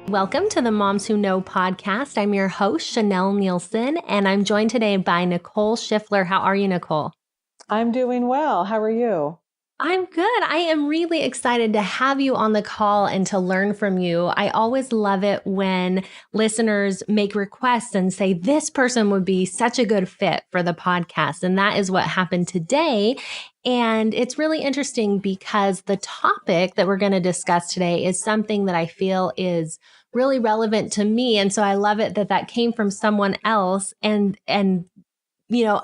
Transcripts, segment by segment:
Welcome to the Moms Who Know podcast. I'm your host, Chanel Nielsen, and I'm joined today by Nicole Shiffler. How are you, Nicole? I'm doing well. How are you? I'm good. I am really excited to have you on the call and to learn from you. I always love it when listeners make requests and say, this person would be such a good fit for the podcast. And that is what happened today. And it's really interesting because the topic that we're going to discuss today is something that I feel is really relevant to me. And so I love it that that came from someone else and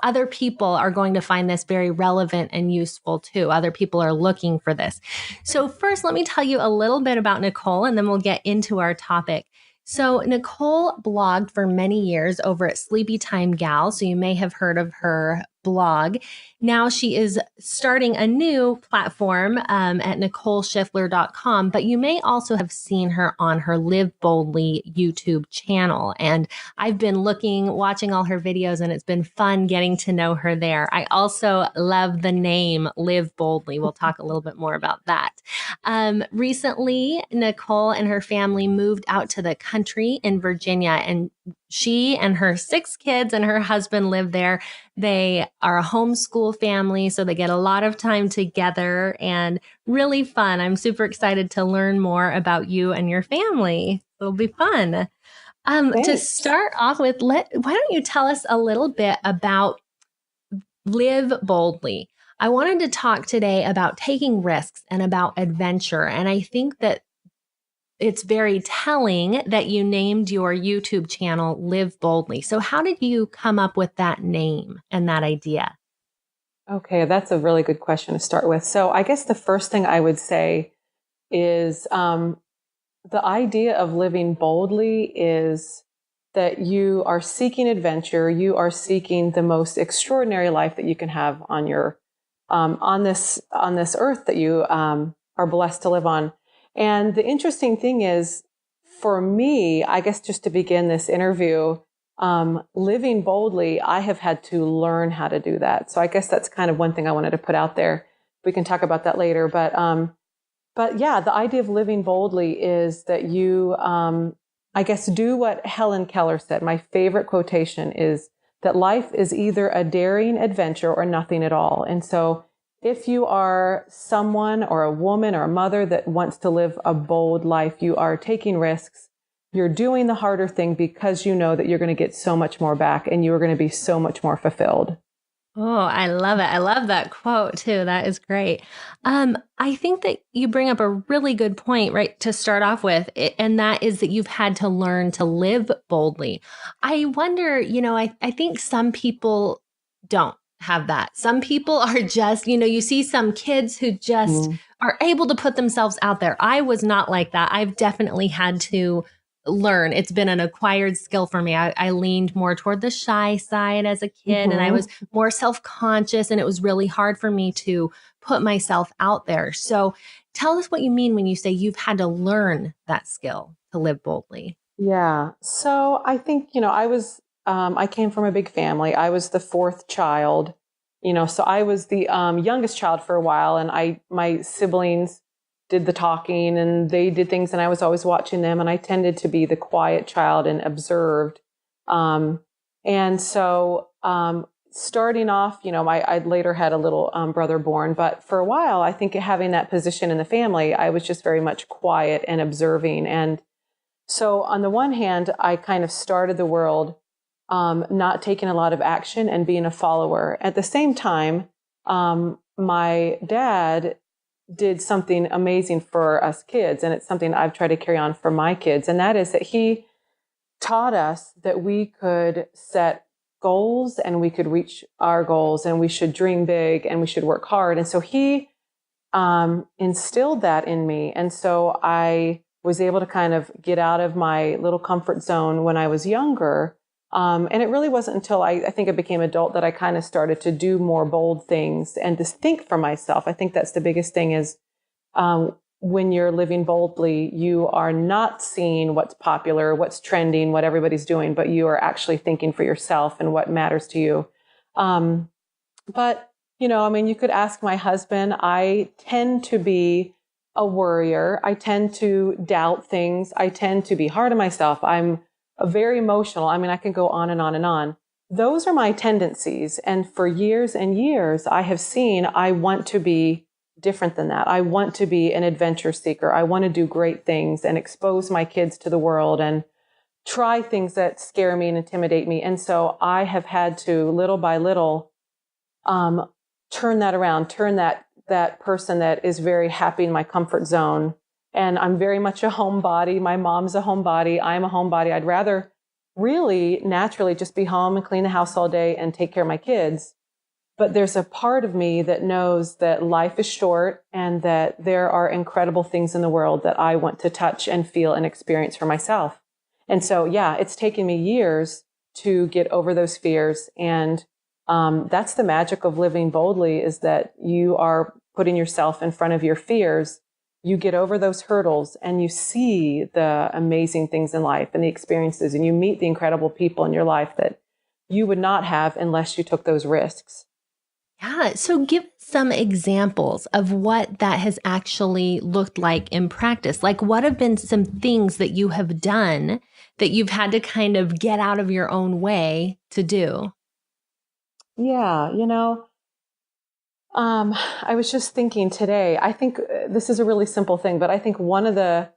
other people are going to find this very relevant and useful too. Other people are looking for this. So first, let me tell you a little bit about Nicole, and then we'll get into our topic. So Nicole blogged for many years over at Sleepy Time Gal. So you may have heard of her blog. Now she is starting a new platform at NicoleShiffler.com, but you may also have seen her on her Live Boldly YouTube channel. And I've been watching all her videos, and it's been fun getting to know her there. I also love the name Live Boldly. We'll talk a little bit more about that. Recently, Nicole and her family moved out to the country in Virginia, and she and her 6 kids and her husband live there. They are a homeschool family, so they get a lot of time together and really fun. I'm super excited to learn more about you and your family. It'll be fun. To start off with, why don't you tell us a little bit about Live Boldly? I wanted to talk today about taking risks and about adventure. And I think that it's very telling that you named your YouTube channel Live Boldly. So how did you come up with that name and that idea? Okay, that's a really good question to start with. So I guess the first thing I would say is the idea of living boldly is that you are seeking adventure. You are seeking the most extraordinary life that you can have on your on this earth that you are blessed to live on. And the interesting thing is, for me, I guess just to begin this interview, living boldly, I have had to learn how to do that. So I guess that's kind of one thing I wanted to put out there. We can talk about that later. But yeah, the idea of living boldly is that you, I guess, do what Helen Keller said. My favorite quotation is that life is either a daring adventure or nothing at all. And so if you are someone or a woman or a mother that wants to live a bold life, you are taking risks. You're doing the harder thing because you know that you're going to get so much more back and you are going to be so much more fulfilled. Oh, I love it. I love that quote too. That is great. I think that you bring up a really good point, right, to start off with, and that is that you've had to learn to live boldly. I wonder, I think some people don't have that. Some people are just, you see some kids who just are able to put themselves out there. I was not like that. I've definitely had to learn. It's been an acquired skill for me. I leaned more toward the shy side as a kid, and I was more self-conscious, and it was really hard for me to put myself out there. So tell us what you mean when you say you've had to learn that skill to live boldly. Yeah. So I think, I came from a big family. I was the 4th child, so I was the youngest child for a while, and my siblings did the talking and they did things, and I was always watching them, and I tended to be the quiet child and observed. And so starting off, I later had a little brother born, but for a while, I think having that position in the family, I was just very much quiet and observing. And so on the one hand, I kind of started the world not taking a lot of action and being a follower. At the same time, my dad did something amazing for us kids, and it's something I've tried to carry on for my kids, and that is that he taught us that we could set goals and we could reach our goals, and we should dream big and we should work hard. And so he instilled that in me. And so I was able to kind of get out of my little comfort zone when I was younger. And it really wasn't until I think I became adult that I kind of started to do more bold things and to think for myself. I think that's the biggest thing is when you're living boldly, you are not seeing what's popular, what's trending, what everybody's doing, but you are actually thinking for yourself and what matters to you. But, you could ask my husband. I tend to be a worrier. I tend to doubt things. I tend to be hard on myself. I'm very emotional. I mean, I can go on and on and on. Those are my tendencies. And for years and years, I have seen I want to be different than that. I want to be an adventure seeker. I want to do great things and expose my kids to the world and try things that scare me and intimidate me. And so I have had to, little by little, turn that around, turn that person that is very happy in my comfort zone. And I'm very much a homebody. My mom's a homebody. I'm a homebody. I'd rather really naturally just be home and clean the house all day and take care of my kids. But there's a part of me that knows that life is short and that there are incredible things in the world that I want to touch and feel and experience for myself. And so, yeah, it's taken me years to get over those fears. And that's the magic of living boldly, is that you are putting yourself in front of your fears. You get over those hurdles and you see the amazing things in life and the experiences, and you meet the incredible people in your life that you would not have unless you took those risks. Yeah. So give some examples of what that has actually looked like in practice. Like, what have been some things that you have done that you've had to kind of get out of your own way to do? Yeah, I was just thinking today, I think this is a really simple thing, but I think one of the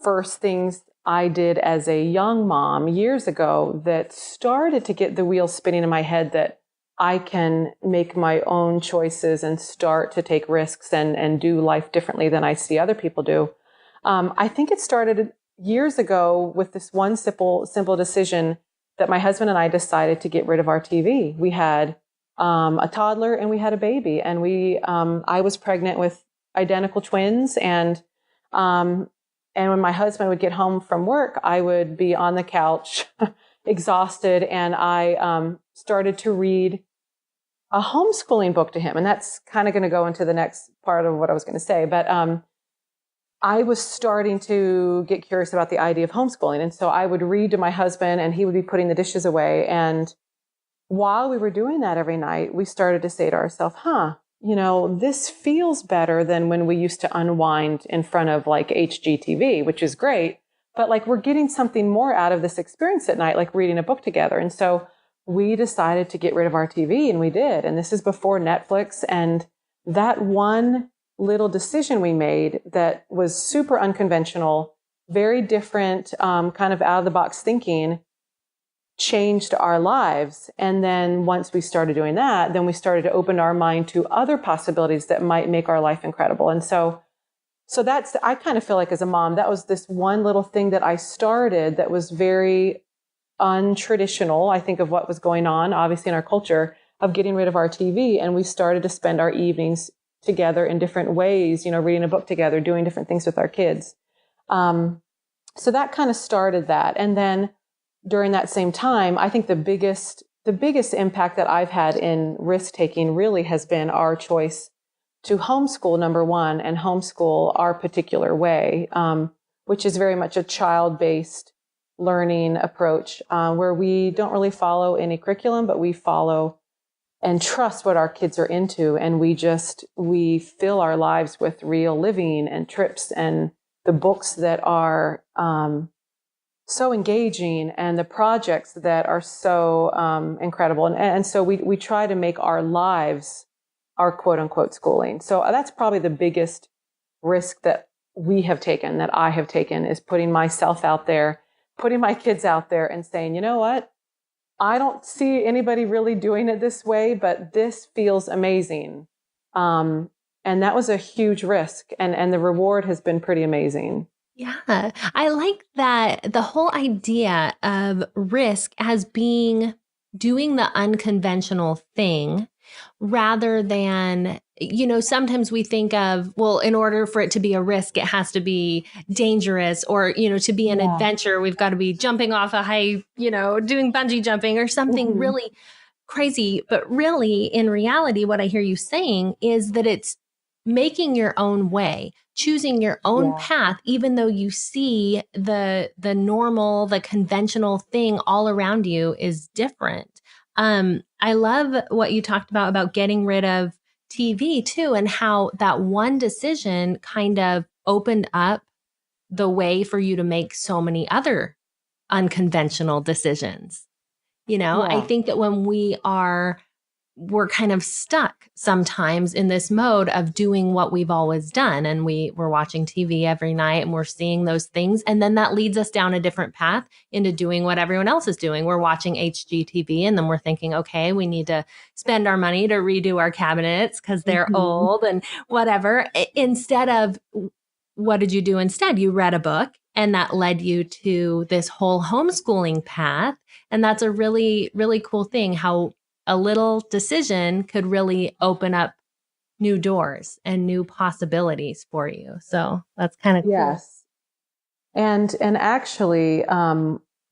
first things I did as a young mom years ago that started to get the wheels spinning in my head that I can make my own choices and start to take risks and do life differently than I see other people do. I think it started years ago with this one simple decision that my husband and I decided to get rid of our TV. We had a toddler and we had a baby, and I was pregnant with identical twins, and when my husband would get home from work, I would be on the couch exhausted, and I started to read a homeschooling book to him. And that's kind of going to go into the next part of what I was going to say. But I was starting to get curious about the idea of homeschooling. And so I would read to my husband and he would be putting the dishes away. And while we were doing that every night, we started to say to ourselves, this feels better than when we used to unwind in front of like HGTV, which is great. But like, we're getting something more out of this experience at night, like reading a book together. And so we decided to get rid of our TV, and we did. And this is before Netflix. And that one little decision we made that was super unconventional, very different, kind of out of the box thinking, changed our lives. And then once we started doing that, then we started to open our mind to other possibilities that might make our life incredible. And so that's, I kind of feel like as a mom, that was this one little thing that I started that was very untraditional, I think, of what was going on, obviously, in our culture, of getting rid of our TV. And we started to spend our evenings together in different ways, reading a book together, doing different things with our kids. So that kind of started that. And then during that same time, I think the biggest impact that I've had in risk taking really has been our choice to homeschool, number one, and homeschool our particular way, which is very much a child-based learning approach, where we don't really follow any curriculum, but we follow and trust what our kids are into. And we fill our lives with real living and trips and the books that are so engaging and the projects that are so incredible. And so we try to make our lives our quote unquote schooling. So that's probably the biggest risk that we have taken, that I have taken, is putting myself out there, putting my kids out there and saying, you know what? I don't see anybody really doing it this way, but this feels amazing. And that was a huge risk, and the reward has been pretty amazing. Yeah, I like that, the whole idea of risk as being doing the unconventional thing rather than, sometimes we think of, well, in order for it to be a risk, it has to be dangerous, or, to be an adventure, we've got to be jumping off a high, doing bungee jumping or something really crazy. But really, in reality, what I hear you saying is that it's making your own way, choosing your own path, even though you see the normal, the conventional thing all around you is different. I love what you talked about getting rid of TV too, and how that one decision kind of opened up the way for you to make so many other unconventional decisions. I Yeah. think that when we're kind of stuck sometimes in this mode of doing what we've always done. And we're watching TV every night and we're seeing those things. And then that leads us down a different path into doing what everyone else is doing. We're watching HGTV and then we're thinking, okay, we need to spend our money to redo our cabinets because they're Mm-hmm. old and whatever. Instead of, what did you do instead? You read a book and that led you to this whole homeschooling path. And that's a really, really cool thing, how a little decision could really open up new doors and new possibilities for you. So that's kind of cool. Yes. And actually,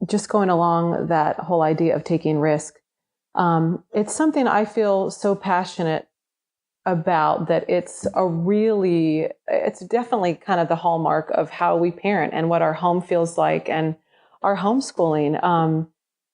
just going along that whole idea of taking risk, it's something I feel so passionate about that it's definitely kind of the hallmark of how we parent and what our home feels like and our homeschooling.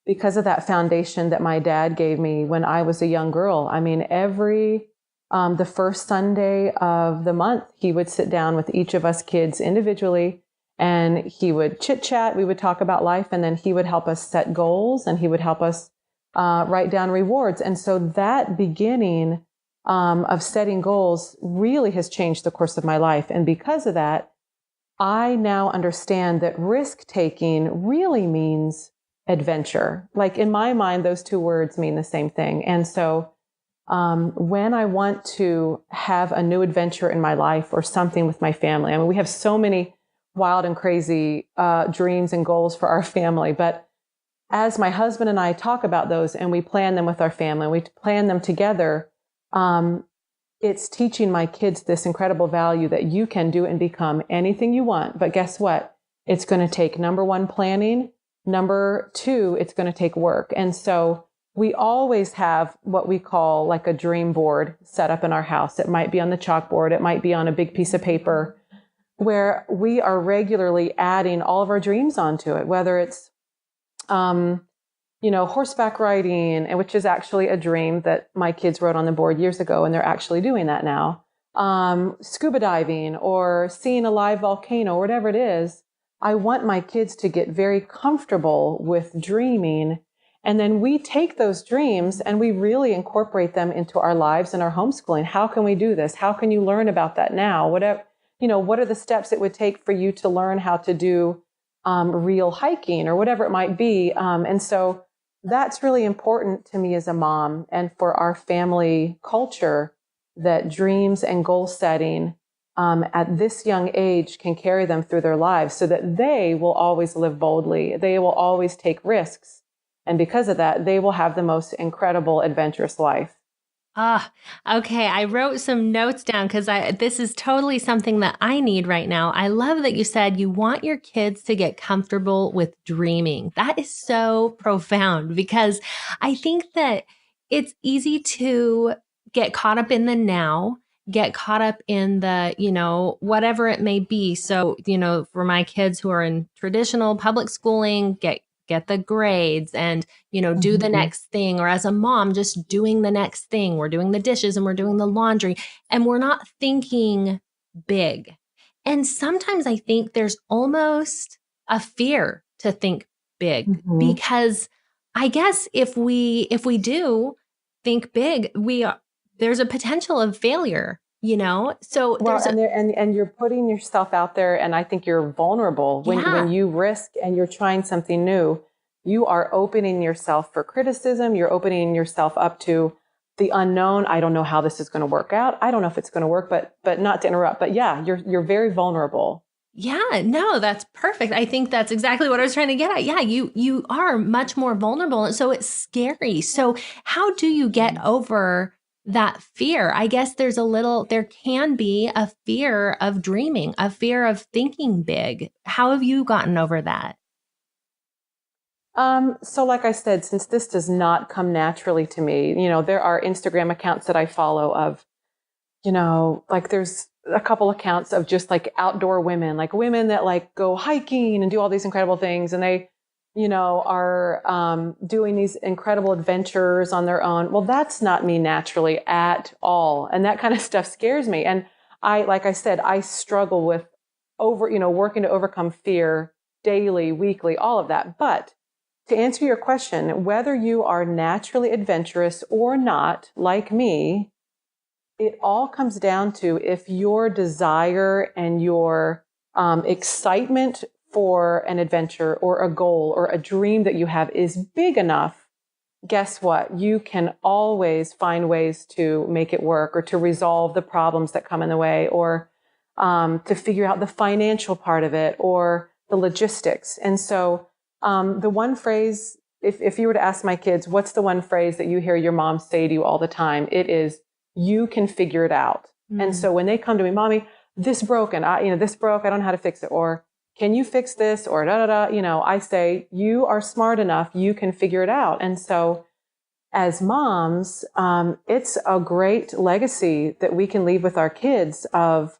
Because of that foundation that my dad gave me when I was a young girl. I mean, the first Sunday of the month, he would sit down with each of us kids individually and he would chit chat. We would talk about life and then he would help us set goals and he would help us write down rewards. And so that beginning of setting goals really has changed the course of my life. And because of that, I now understand that risk taking really means adventure. Like in my mind, those two words mean the same thing. And so when I want to have a new adventure in my life or something with my family, I mean, we have so many wild and crazy dreams and goals for our family. But as my husband and I talk about those and we plan them with our family, we plan them together, it's teaching my kids this incredible value that you can do and become anything you want. But guess what? It's going to take, number one, planning. Number two, it's going to take work. And so we always have what we call like a dream board set up in our house. It might be on the chalkboard. It might be on a big piece of paper where we are regularly adding all of our dreams onto it, whether it's, horseback riding, and which is actually a dream that my kids wrote on the board years ago, and they're actually doing that now. Scuba diving or seeing a live volcano, or whatever it is. I want my kids to get very comfortable with dreaming. And then we take those dreams and we really incorporate them into our lives and our homeschooling. How can we do this? How can you learn about that now? What are the steps it would take for you to learn how to do real hiking or whatever it might be? And so that's really important to me as a mom and for our family culture, that dreams and goal setting at this young age can carry them through their lives so that they will always live boldly. They will always take risks. And because of that, they will have the most incredible, adventurous life. Okay. I wrote some notes down because this is totally something that I need right now. I love that you said you want your kids to get comfortable with dreaming. That is so profound because I think that it's easy to get caught up in the now, get caught up in the, whatever it may be. So, for my kids who are in traditional public schooling, get the grades and, do the next thing. Or as a mom, just doing the next thing. We're doing the dishes and we're doing the laundry and we're not thinking big. And sometimes I think there's almost a fear to think big because I guess if we do think big, there's a potential of failure. So and you're putting yourself out there, and I think you're vulnerable when you risk and you're trying something new. You are opening yourself for criticism. You're opening yourself up to the unknown. I don't know how this is going to work out. I don't know if it's going to work, but not to interrupt. But yeah, you're very vulnerable. Yeah, no, that's perfect. I think that's exactly what I was trying to get at. Yeah, you are much more vulnerable, and so it's scary. So how do you get over that fear? I guess there can be a fear of dreaming, a fear of thinking big. How have you gotten over that? So like I said, since this does not come naturally to me, there are Instagram accounts that I follow of, like there's a couple accounts of just like outdoor women, like women that like go hiking and do all these incredible things. And are doing these incredible adventures on their own. Well, that's not me naturally at all. And that kind of stuff scares me. And like I said, I struggle with working to overcome fear daily, weekly, all of that. But to answer your question, whether you are naturally adventurous or not, like me, it all comes down to if your desire and your excitement for an adventure or a goal or a dream that you have is big enough, guess what? You can always find ways to make it work or to resolve the problems that come in the way or to figure out the financial part of it or the logistics. And so the one phrase, if you were to ask my kids, what's the one phrase that you hear your mom say to you all the time? It is, you can figure it out. And so when they come to me, Mommy, this broke and this broke, I don't know how to fix it. Or can you fix this? Or da, da, da, I say, you are smart enough. You can figure it out. And so as moms, it's a great legacy that we can leave with our kids of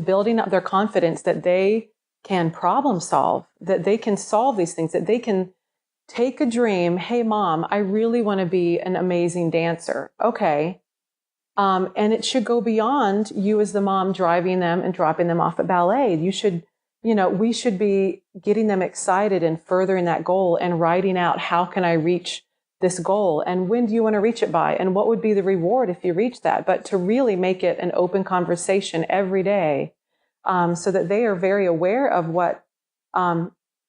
building up their confidence that they can problem solve, that they can solve these things, that they can take a dream. Hey, Mom, I really want to be an amazing dancer. Okay. And it should go beyond you as the mom driving them and dropping them off at ballet. We should be getting them excited and furthering that goal and writing out, how can I reach this goal? And when do you want to reach it by? And what would be the reward if you reach that? But to really make it an open conversation every day, so that they are very aware of what,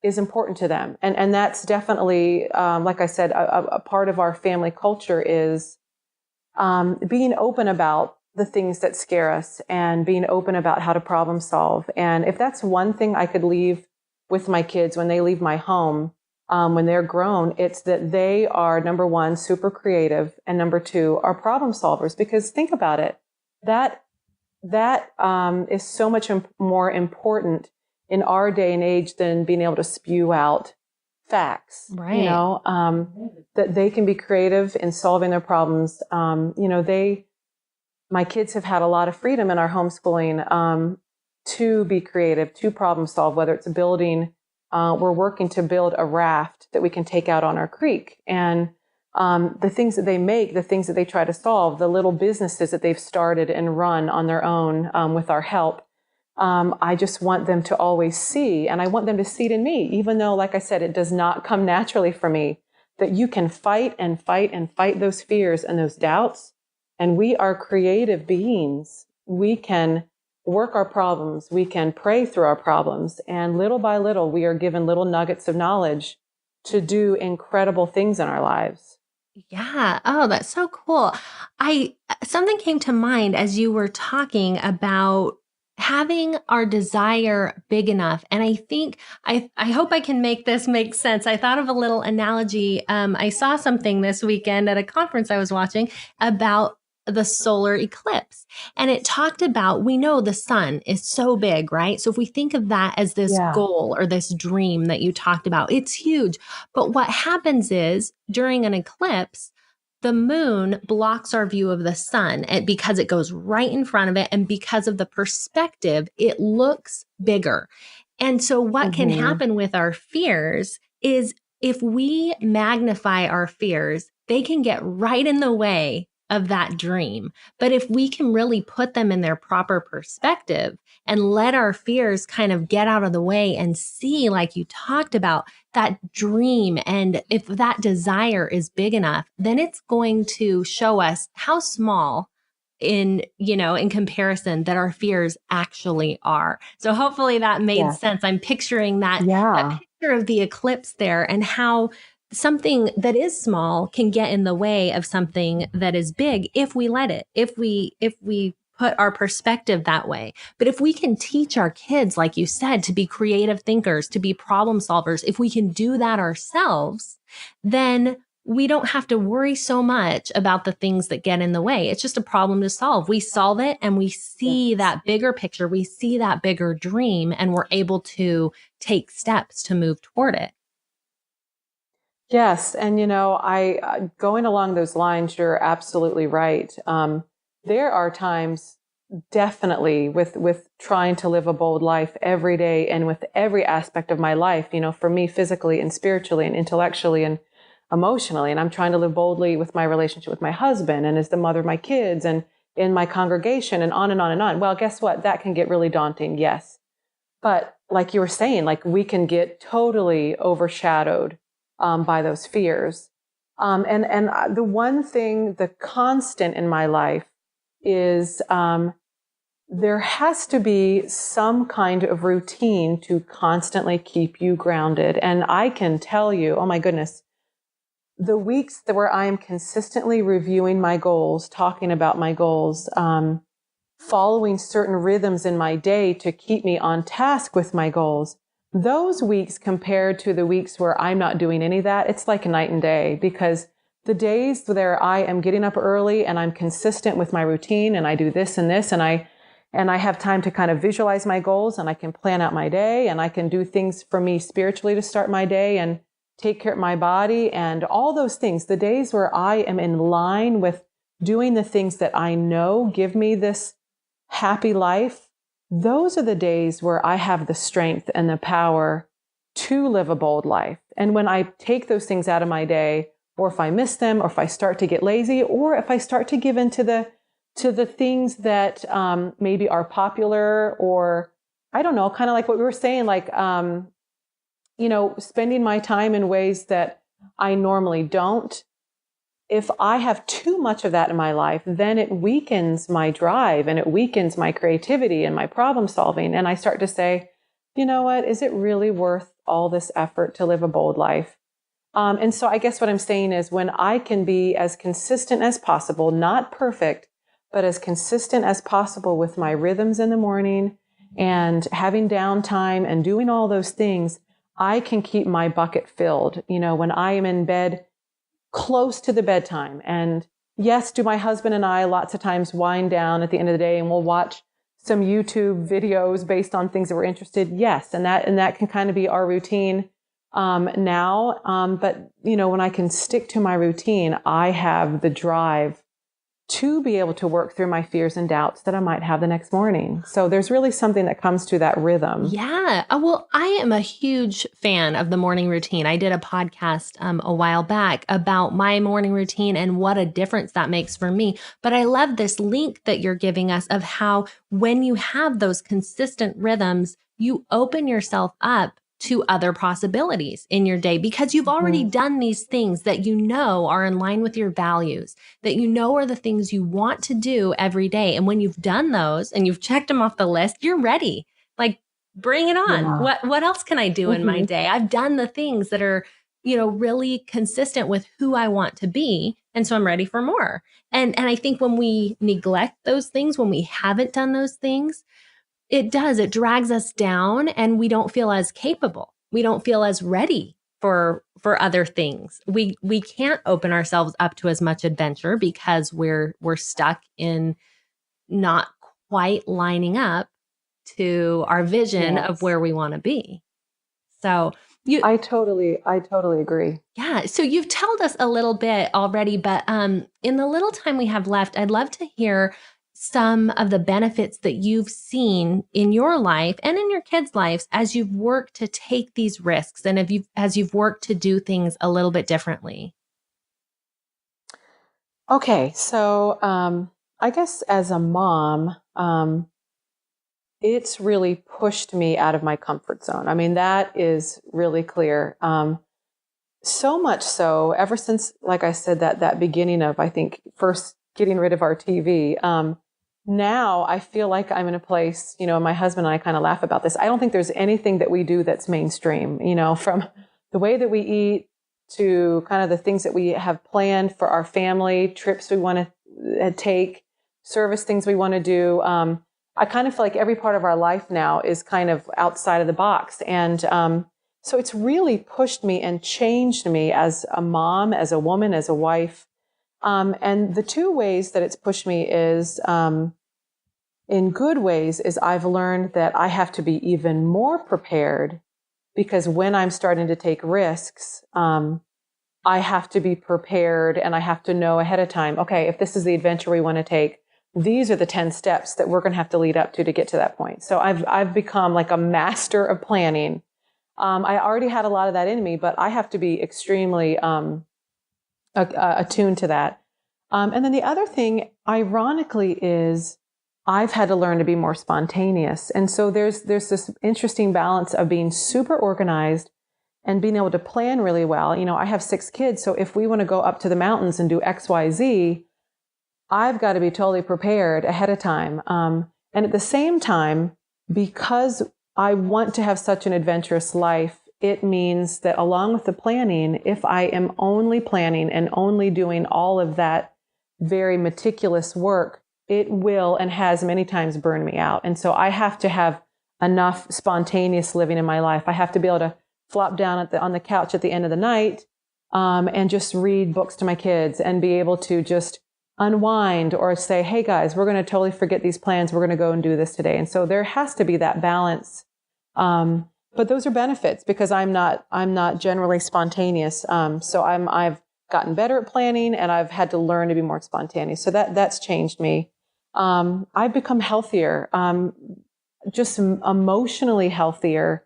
is important to them. And that's definitely, like I said, a part of our family culture is, being open about the things that scare us and being open about how to problem solve. And if that's one thing I could leave with my kids when they leave my home, when they're grown, it's that they are, number one, super creative, and number two, are problem solvers. Because think about it, that is so much more important in our day and age than being able to spew out facts, right? That they can be creative in solving their problems. My kids have had a lot of freedom in our homeschooling, to be creative, to problem solve, whether it's building, we're working to build a raft that we can take out on our creek. And, the things that they make, the things that they try to solve, the little businesses that they've started and run on their own, with our help. I just want them to always see, and I want them to see it in me, even though, like I said, it does not come naturally for me, that you can fight and fight and fight those fears and those doubts. And we are creative beings. We can work our problems. We can pray through our problems. And little by little, we are given little nuggets of knowledge to do incredible things in our lives. Yeah. Oh, that's so cool. Something came to mind as you were talking about having our desire big enough. And I think, I hope I can make this make sense. I thought of a little analogy. I saw something this weekend at a conference I was watching about the solar eclipse. And it talked about, we know the sun is so big, right? So if we think of that as this goal or this dream that you talked about, it's huge. But what happens is during an eclipse, the moon blocks our view of the sun because it goes right in front of it. And because of the perspective, it looks bigger. And so what can happen with our fears is if we magnify our fears, they can get right in the way of that dream. But if we can really put them in their proper perspective and let our fears kind of get out of the way and see, like you talked about, that dream, and if that desire is big enough, then it's going to show us how small in comparison that our fears actually are. So hopefully that made sense. I'm picturing that picture of the eclipse there and how something that is small can get in the way of something that is big if we let it, if we put our perspective that way. But if we can teach our kids, like you said, to be creative thinkers, to be problem solvers, if we can do that ourselves, then we don't have to worry so much about the things that get in the way. It's just a problem to solve. We solve it and we see that bigger picture. We see that bigger dream, and we're able to take steps to move toward it. Yes. And, I going along those lines, you're absolutely right. There are times definitely with trying to live a bold life every day and with every aspect of my life, for me physically and spiritually and intellectually and emotionally. And I'm trying to live boldly with my relationship with my husband and as the mother of my kids and in my congregation and on and on and on. Well, guess what? That can get really daunting. Yes. But like you were saying, like we can get totally overshadowed by those fears. And the one thing, the constant in my life is there has to be some kind of routine to constantly keep you grounded. And I can tell you, oh my goodness, the weeks where I am consistently reviewing my goals, talking about my goals, following certain rhythms in my day to keep me on task with my goals, those weeks compared to the weeks where I'm not doing any of that, it's like night and day, because the days where I am getting up early and I'm consistent with my routine and I do this and this and I have time to kind of visualize my goals and I can plan out my day and I can do things for me spiritually to start my day and take care of my body and all those things. The days where I am in line with doing the things that I know give me this happy life, those are the days where I have the strength and the power to live a bold life. And when I take those things out of my day, or if I miss them, or if I start to get lazy, or if I start to give into the things that maybe are popular, or I don't know, kind of like what we were saying, like spending my time in ways that I normally don't. If I have too much of that in my life, then it weakens my drive and it weakens my creativity and my problem solving. And I start to say, you know what, is it really worth all this effort to live a bold life? And so I guess what I'm saying is when I can be as consistent as possible, not perfect, but as consistent as possible with my rhythms in the morning and having downtime and doing all those things, I can keep my bucket filled. When I am in bed close to the bedtime. And yes, do my husband and I lots of times wind down at the end of the day and we'll watch some YouTube videos based on things that we're interested. Yes. And that can kind of be our routine now. But when I can stick to my routine, I have the drive to be able to work through my fears and doubts that I might have the next morning. So there's really something that comes to that rhythm. Yeah. Well, I am a huge fan of the morning routine. I did a podcast a while back about my morning routine and what a difference that makes for me. But I love this link that you're giving us of how when you have those consistent rhythms, you open yourself up to other possibilities in your day because you've already done these things that you know are in line with your values, that you know are the things you want to do every day. And when you've done those and you've checked them off the list, you're ready. Like, bring it on. Yeah. What else can I do in my day? I've done the things that are, really consistent with who I want to be. And so I'm ready for more. And I think when we neglect those things, when we haven't done those things, it drags us down and we don't feel as capable. We don't feel as ready for other things. We can't open ourselves up to as much adventure because we're stuck in not quite lining up to our vision of where we want to be. So I totally agree. Yeah. So you've told us a little bit already, but in the little time we have left, I'd love to hear some of the benefits that you've seen in your life and in your kids' lives as you've worked to take these risks and as you've worked to do things a little bit differently. Okay. So I guess as a mom, it's really pushed me out of my comfort zone. I mean, that is really clear. So much so, ever since, like I said, that beginning of, I think, first getting rid of our TV, now I feel like I'm in a place, my husband and I kind of laugh about this. I don't think there's anything that we do that's mainstream, from the way that we eat to kind of the things that we have planned for our family, trips we want to take, service things we want to do. I kind of feel like every part of our life now is kind of outside of the box. And so it's really pushed me and changed me as a mom, as a woman, as a wife. And the two ways that it's pushed me is, in good ways, is I've learned that I have to be even more prepared because when I'm starting to take risks, I have to be prepared and I have to know ahead of time, okay, if this is the adventure we want to take, these are the 10 steps that we're going to have to lead up to get to that point. So I've become like a master of planning. I already had a lot of that in me, but I have to be extremely attuned to that. And then the other thing, ironically, is I've had to learn to be more spontaneous. And so there's this interesting balance of being super organized and being able to plan really well. You know, I have 6 kids, so if we want to go up to the mountains and do X, Y, Z, I've got to be totally prepared ahead of time. And at the same time, because I want to have such an adventurous life, it means that along with the planning, if I am only planning and only doing all of that very meticulous work, it will and has many times burned me out. And so I have to have enough spontaneous living in my life. I have to be able to flop down on the couch at the end of the night and just read books to my kids and be able to just unwind or say, hey guys, we're going to totally forget these plans. We're going to go and do this today. And so there has to be that balance. But those are benefits because I'm not generally spontaneous. So I've gotten better at planning and I've had to learn to be more spontaneous. So that's changed me. I've become healthier, just emotionally healthier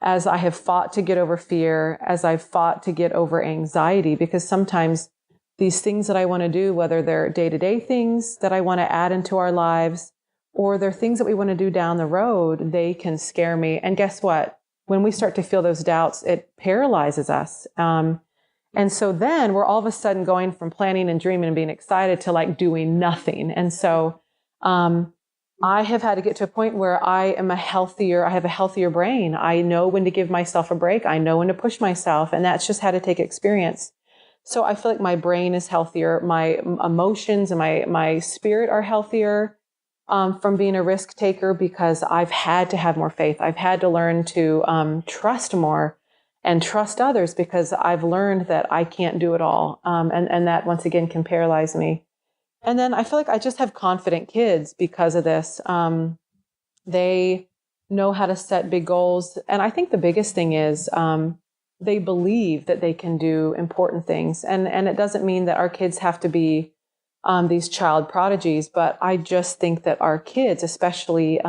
as I have fought to get over fear, as I've fought to get over anxiety, because sometimes these things that I want to do, whether they're day-to-day things that I want to add into our lives, or they're things that we want to do down the road, they can scare me. And guess what? When we start to feel those doubts, it paralyzes us. And so then we're all of a sudden going from planning and dreaming and being excited to like doing nothing. And so I have had to get to a point where I have a healthier brain. I know when to give myself a break. I know when to push myself. And that's just had to take experience. So I feel like my brain is healthier. My emotions and my spirit are healthier from being a risk taker because I've had to have more faith. I've had to learn to trust more and trust others because I've learned that I can't do it all. And that once again can paralyze me. And then I feel like I just have confident kids because of this. They know how to set big goals. And I think the biggest thing is they believe that they can do important things. And it doesn't mean that our kids have to be these child prodigies, but I just think that our kids, especially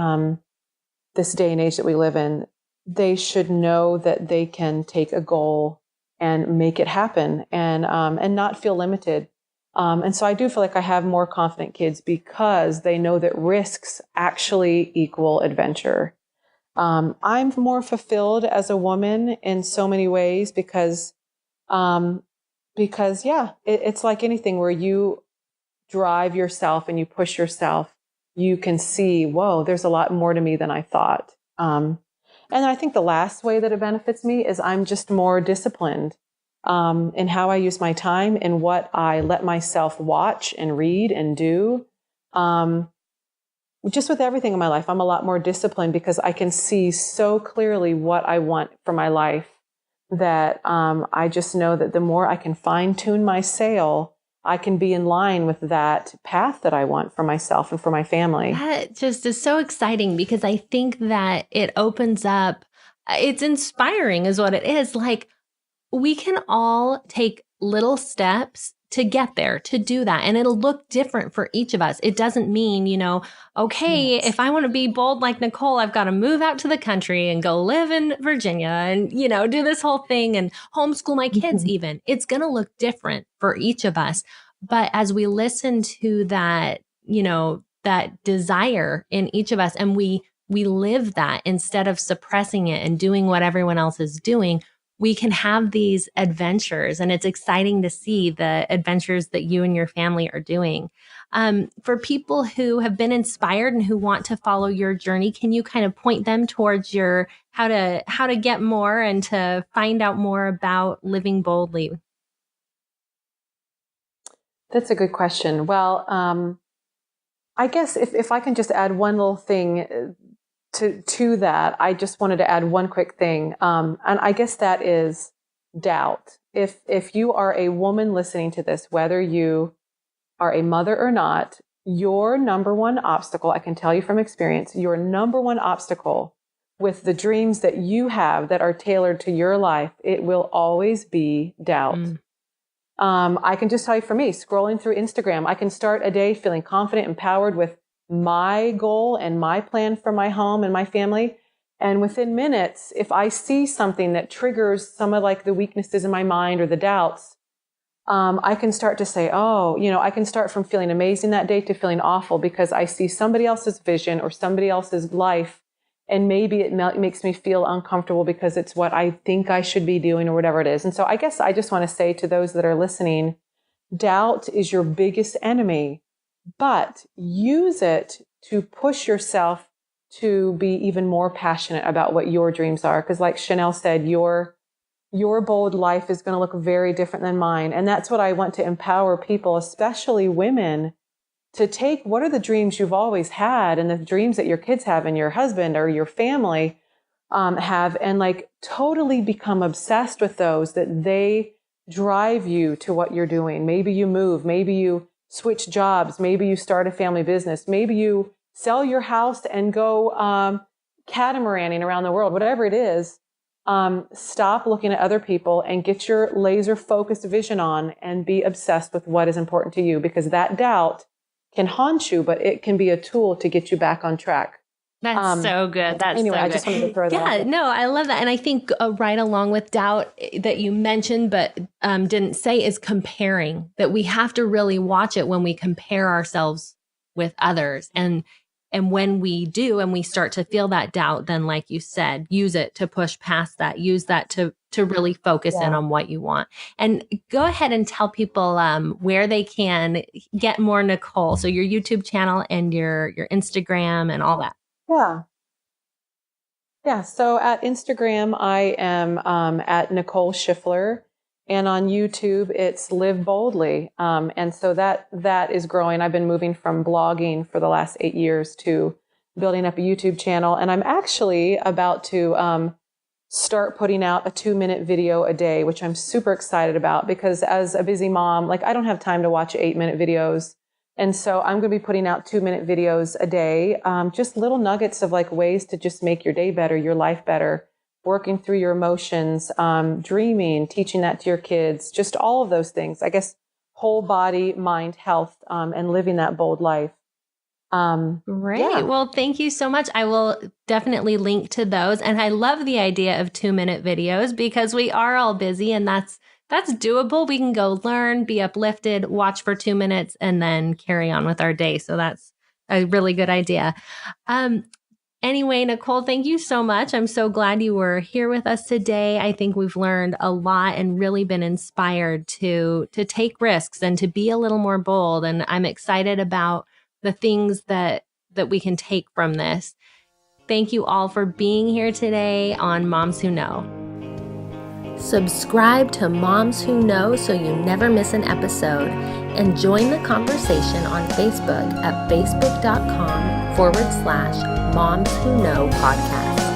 this day and age that we live in, they should know that they can take a goal and make it happen and not feel limited. And so I do feel like I have more confident kids because they know that risks actually equal adventure. I'm more fulfilled as a woman in so many ways because it's like anything where you drive yourself and you push yourself, you can see, whoa, there's a lot more to me than I thought. And I think the last way that it benefits me is I'm just more disciplined in how I use my time and what I let myself watch and read and do. Just with everything in my life, I'm a lot more disciplined because I can see so clearly what I want for my life that I just know that the more I can fine tune my sail, I can be in line with that path that I want for myself and for my family. That just is so exciting because I think that it opens up, it's inspiring is what it is. Like we can all take little steps to get there, to do that. And it'll look different for each of us. It doesn't mean, okay, yes, if I want to be bold like Nicole, I've got to move out to the country and go live in Virginia and, do this whole thing and homeschool my kids even. It's going to look different for each of us. But as we listen to that, that desire in each of us and we live that instead of suppressing it and doing what everyone else is doing, we can have these adventures, and it's exciting to see the adventures that you and your family are doing. For people who have been inspired and who want to follow your journey, can you kind of point them towards your how to get more and to find out more about living boldly? That's a good question. Well, I guess if I can just add one little thing to that, I just wanted to add one quick thing. And I guess that is doubt. If you are a woman listening to this, whether you are a mother or not, your number one obstacle, I can tell you from experience, your number one obstacle with the dreams that you have that are tailored to your life, it will always be doubt. I can just tell you for me, scrolling through Instagram, I can start a day feeling confident, empowered with my goal and my plan for my home and my family. And within minutes, if I see something that triggers some of like the weaknesses in my mind or the doubts, I can start to say, oh, I can start from feeling amazing that day to feeling awful because I see somebody else's vision or somebody else's life. And maybe it makes me feel uncomfortable because it's what I think I should be doing or whatever it is. And so I guess I just want to say to those that are listening, doubt is your biggest enemy, but use it to push yourself to be even more passionate about what your dreams are. Because like Chanel said, your bold life is going to look very different than mine. And that's what I want to empower people, especially women, to take what are the dreams you've always had and the dreams that your kids have and your husband or your family have, and like totally become obsessed with those, that they drive you to what you're doing. Maybe you move, maybe you switch jobs, maybe you start a family business, maybe you sell your house and go catamaraning around the world, whatever it is. Stop looking at other people and get your laser focused vision on and be obsessed with what is important to you, because that doubt can haunt you, but it can be a tool to get you back on track. That's so good. That's anyway, so I good. just wanted to throw that out there. No, I love that. And I think right along with doubt that you mentioned, but didn't say, is comparing, that we have to really watch it when we compare ourselves with others. And when we do, and we start to feel that doubt, then like you said, use it to push past that, use that to really focus in on what you want. And go ahead and tell people where they can get more Nicole. So your YouTube channel and your Instagram and all that. Yeah. So at Instagram, I am at Nicole Shiffler. And on YouTube, it's Live Boldly. And so that is growing. I've been moving from blogging for the last 8 years to building up a YouTube channel. And I'm actually about to start putting out a 2-minute video a day, which I'm super excited about, because as a busy mom, like I don't have time to watch 8-minute videos. And so I'm going to be putting out 2-minute videos a day, just little nuggets of like ways to just make your day better, your life better, working through your emotions, dreaming, teaching that to your kids, just all of those things. I guess whole body, mind, health, and living that bold life. Great. Yeah. Well, thank you so much. I will definitely link to those. And I love the idea of 2-minute videos, because we are all busy, and that's doable. We can go learn, be uplifted, watch for 2 minutes, and then carry on with our day. So that's a really good idea. Anyway, Nicole, thank you so much. I'm so glad you were here with us today. I think we've learned a lot and really been inspired to take risks and to be a little more bold. And I'm excited about the things that we can take from this. Thank you all for being here today on Moms Who Know. Subscribe to Moms Who Know so you never miss an episode, and join the conversation on Facebook at facebook.com/Moms Who Know podcast.